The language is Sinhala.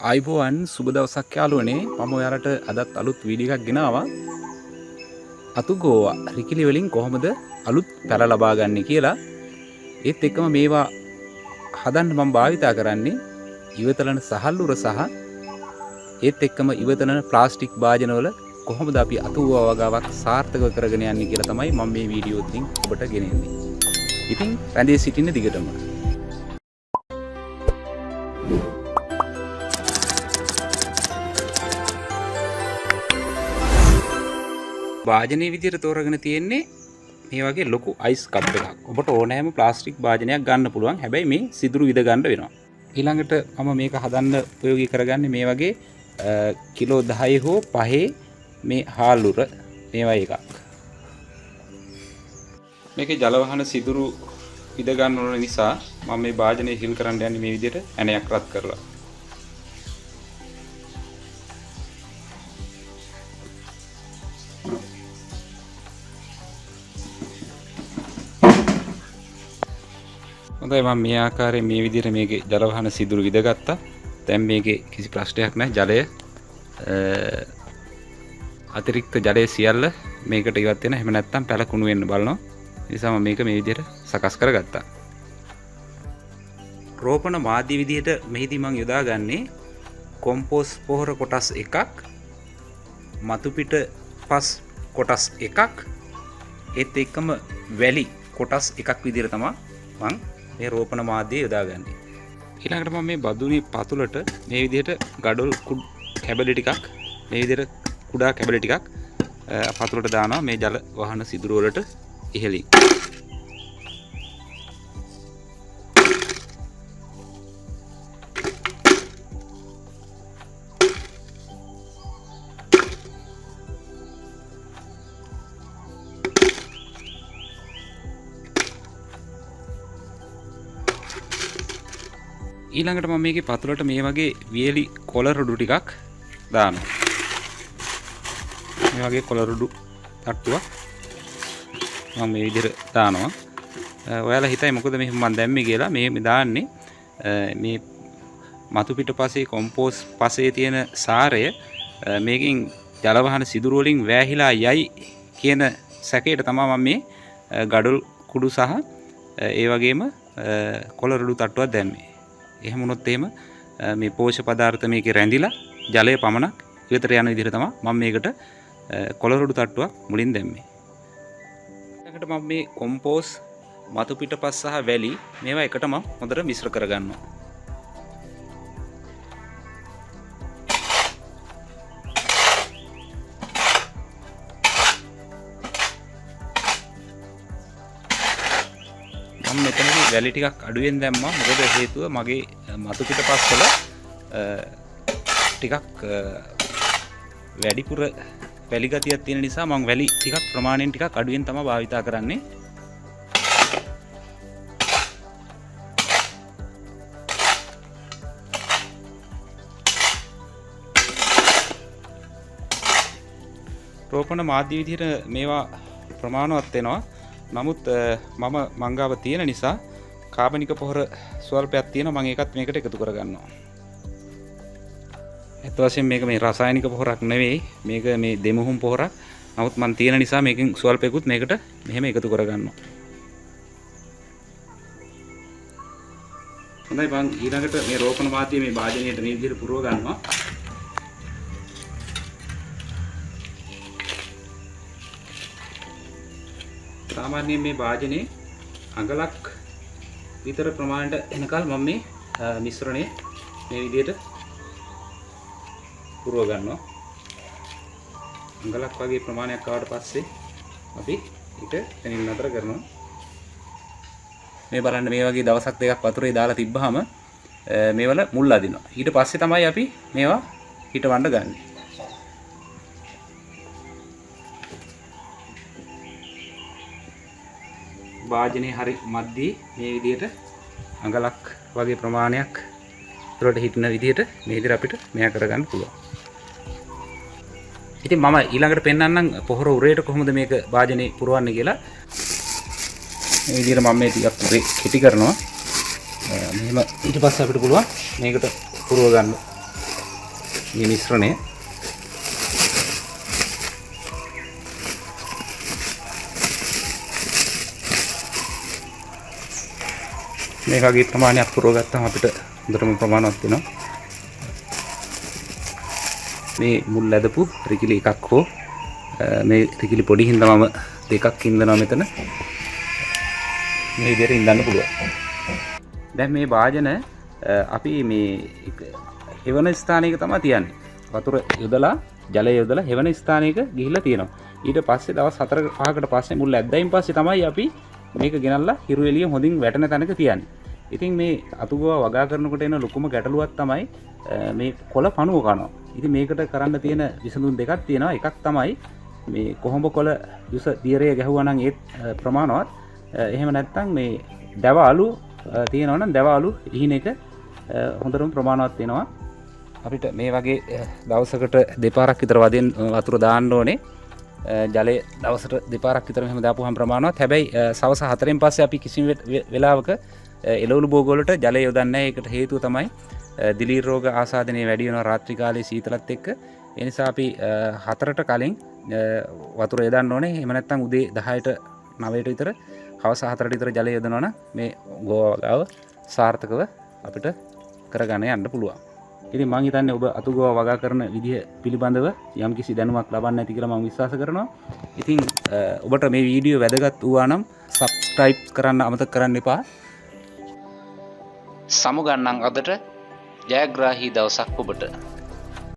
ආයිබෝවන් සුබ දවසක් යාළුවනේ මම ඔයාලට අදත් අලුත් වීඩියෝ එකක් ගෙනාවා අතු ගෝවා රිකිලි වලින් කොහොමද අලුත් පැල ලබා ගන්න කියලා ඒත් එක්කම මේවා හදන්න මම භාවිතා කරන්නේ ඉවතලන සහල්ලුර සහ ඒත් එක්කම ඉවතලන ප්ලාස්ටික් භාජනවල කොහොමද අපි අතු ගෝවා වගාවක් සාර්ථකව කරගෙන යන්නේ කියලා තමයි මම මේ වීඩියෝ එකෙන් ඔබට ගෙනෙන්නේ. ඉතින් රැඳී සිටින්න දිගටම. භාජනයේ විදියට තෝරගෙන තියෙන්නේ මේ වගේ ලොකු අයිස් කප් එකක්. ඔබට ඕනෑම ප්ලාස්ටික් භාජනයක් ගන්න පුළුවන්. හැබැයි මේ සිදුරු විද ගන්න වෙනවා. ඊළඟට මම මේක හදන්න ප්‍රයෝගී කරගන්නේ මේ වගේ කිලෝ 10 හෝ 5 මේ හාල්ලුර මේවා එකක්. මේකේ ජල වහන සිදුරු විද ගන්න ඕන නිසා මම මේ භාජනය හිල් කරන්න යන්නේ මේ විදියට ඇණයක් රත් කරලා. හොඳයි මම මේ ආකාරයෙන් මේ විදිහට මේකේ ජල වහන සිදුරු විදගත්තා. දැන් මේකේ කිසි ප්‍රශ්නයක් නැහැ. ජලය අතිරික්ත ජලයේ සියල්ල මේකට ඉවත් වෙන. එහෙම නැත්නම් පැලකුණු වෙන්න බලනවා. ඒ නිසා මම මේක මේ විදිහට සකස් කරගත්තා. රෝපණ මාධ්‍ය විදිහට මෙහිදී මම යොදාගන්නේ කොම්පෝස් පොහොර කොටස් එකක්, මතු පිට පස් කොටස් එකක්, ඒත් එක්කම වැලි කොටස් එකක් විදිහට තමයි මම මේ රෝපණ මාධ්‍ය යොදාගන්නේ. ඊළඟට මම මේ බදුනේ පතුලට මේ විදිහට ගඩොල් කැබලි ටිකක් මේ විදිහට කුඩා කැබලි ටිකක් පතුලට දානවා මේ ජල වහන සිදුරු වලට ඉහළින්. ඊළඟට මම මේකේ පතුලට මේ වගේ වියලි කොළ රොඩු ටිකක් දානවා. මේ වගේ කොළ රොඩු තට්ටුවක් මම මේ විදිහට දානවා. ඔයාලා හිතයි මොකද මෙහෙම මම දැම්මේ කියලා. මේ දාන්නේ මේ මතු පිටපසේ කොම්පෝස් පසේ තියෙන සාරය මේකෙන් ජල වහන සිදුරු වලින් වැහිලා යයි කියන සැකයට තමයි මම මේ ගඩොල් කුඩු සහ ඒ වගේම කොළ රොඩු තට්ටුවක් දැම්මේ. එහෙම වුණොත් එහෙම මේ පෝෂක පදාර්ථ මේකේ රැඳිලා ජලය පමණක් ඉවතට යන විදිහට තමයි මම මේකට කොළ රොඩු තට්ටුවක් මුලින් දැම්මේ. ඊළඟට මම මේ කොම්පෝස් මතු පිටපස් සහ වැලි මේවා එකටම හොඳට මිශ්‍ර කරගන්නවා. මම මෙතනදී වැලි ටිකක් අඩුවෙන් දැම්මා. මොකද හේතුව මගේ මතු පිටපස් වල ටිකක් වැඩිපුර වැලි ගතියක් තියෙන නිසා මම වැලි ටිකක් ප්‍රමාණයෙන් ටිකක් අඩුවෙන් තමයි භාවිතා කරන්නේ. රෝපණ මාධ්‍ය විදිහට මේවා ප්‍රමාණවත් වෙනවා. නමුත් මම මංගාව තියෙන නිසා කාබනික පොහොර ස්වල්පයක් තියෙනවා. මම ඒකත් මේකට එකතු කරගන්නවා. ඒත් වශයෙන් මේක මේ රසායනික පොහොරක් නෙවෙයි. මේක මේ දෙමුහුම් පොහොරක්. නමුත් මම තියෙන නිසා මේකෙන් ස්වල්පයකුත් මේකට මෙහෙම එකතු කරගන්නවා. හොඳයි මම ඊළඟට මේ රෝපණ මාධ්‍ය මේ භාජනයට මේ විදිහට පුරව ගන්නවා. සාමාන්‍යයෙන් මේ භාජනයේ අඟලක් විතර ප්‍රමාණයට එනකල් මම මේ මිශ්‍රණය මේ විදිහට පුරව ගන්නවා. අඟලක් වගේ ප්‍රමාණයක් ආවට පස්සේ අපි ඒක එතනින් නතර කරනවා. මේ බලන්න මේ වගේ දවසක් දෙකක් වතුරේ දාලා තිබ්බහම මේවල මුල් අදිනවා. ඊට පස්සේ තමයි අපි මේවා හිටවන්න ගන්නේ. භාජනයේ හරි මැද්දේ මේ විදිහට අඟලක් වගේ ප්‍රමාණයක් උඩට හිටින විදිහට මේ විදිහට අපිට මෙයා කරගන්න පුළුවන්. ඉතින් මම ඊළඟට පෙන්නන්නම් පොහොර උරේට කොහොමද මේක භාජනයේ පුරවන්නේ කියලා. මේ විදිහට මම මේ ටිකක් උරේ කෙටි කරනවා. මෙහෙම ඊට පස්සේ අපිට පුළුවන් මේකට පුරව ගන්න. මේ මිශ්‍රණය. මේ වගේ ප්‍රමාණයක් පුරව ගත්තාම අපිට හොඳටම ප්‍රමාණවත් වෙනවා. මේ මුල් ඇදපු රිකිලි එකක් හෝ මේ රිකිලි පොඩි හින්දා මම දෙකක් ඉඳනවා මෙතන. මේ විදිහට ඉඳන්න පුළුවන්. දැන් මේ වාජන අපි මේ හෙවන ස්ථානයක තමයි තියන්නේ. වතුර යොදලා ජලය යොදලා හෙවන ස්ථානයක ගිහිල්ලා තියෙනවා. ඊට පස්සේ දවස් 4-5කට පස්සේ මුල් ඇද්දයින් පස්සේ තමයි අපි මේක ගෙනල්ලා හිරු එළිය හොඳින් වැටෙන තැනක තියන්නේ. ඉතින් මේ අතුගෝවා වගා කරනකොට එන ලොකුම ගැටලුවක් තමයි මේ කොළ පණුව කනවා. ඉතින් මේකට කරන්න තියෙන විසඳුම් දෙකක් තියෙනවා. එකක් තමයි මේ කොහොඹ කොළ යුස දියරේ ගැහුවා නම් ඒත් ප්‍රමාණවත්. එහෙම නැත්නම් මේ දැව අලු තියෙනවා නම් දැව අලු ඉහින එක හොඳටම ප්‍රමාණවත් වෙනවා. අපිට මේ වගේ දවසකට දෙපාරක් විතර වතුර දාන්න ඕනේ. ජලය දවසට දෙපාරක් විතර මෙහෙම දාපුවාම ප්‍රමාණවත්. හැබැයි සවස් 4න් පස්සේ අපි කිසිම වෙලාවක එළවලු භෝග වලට ජලය යොදන්නේ නැහැ. ඒකට හේතුව තමයි දිලීර රෝග ආසාදනය වැඩි වෙනවා රාත්‍රී කාලේ සීතලත් එක්ක. ඒ නිසා අපි 4ට කලින් වතුර යොදන්න ඕනේ. එහෙම නැත්නම් උදේ 10ට 9ට විතර හවස 4ට විතර ජලය යොදනවා නම් මේ ගෝවා වගාව සාර්ථකව අපිට කරගෙන යන්න පුළුවන්. ඉතින් මම හිතන්නේ ඔබ අතුගෝවා වගා කරන විදිහ පිළිබඳව යම්කිසි දැනුමක් ලබන්න ඇති කියලා මම විශ්වාස කරනවා. ඉතින් ඔබට මේ වීඩියෝ වැදගත් වුණා නම් subscribe කරන්න අමතක කරන්න එපා. සමු ගන්නම් අදට ජයග්‍රාහී දවසක් ඔබට.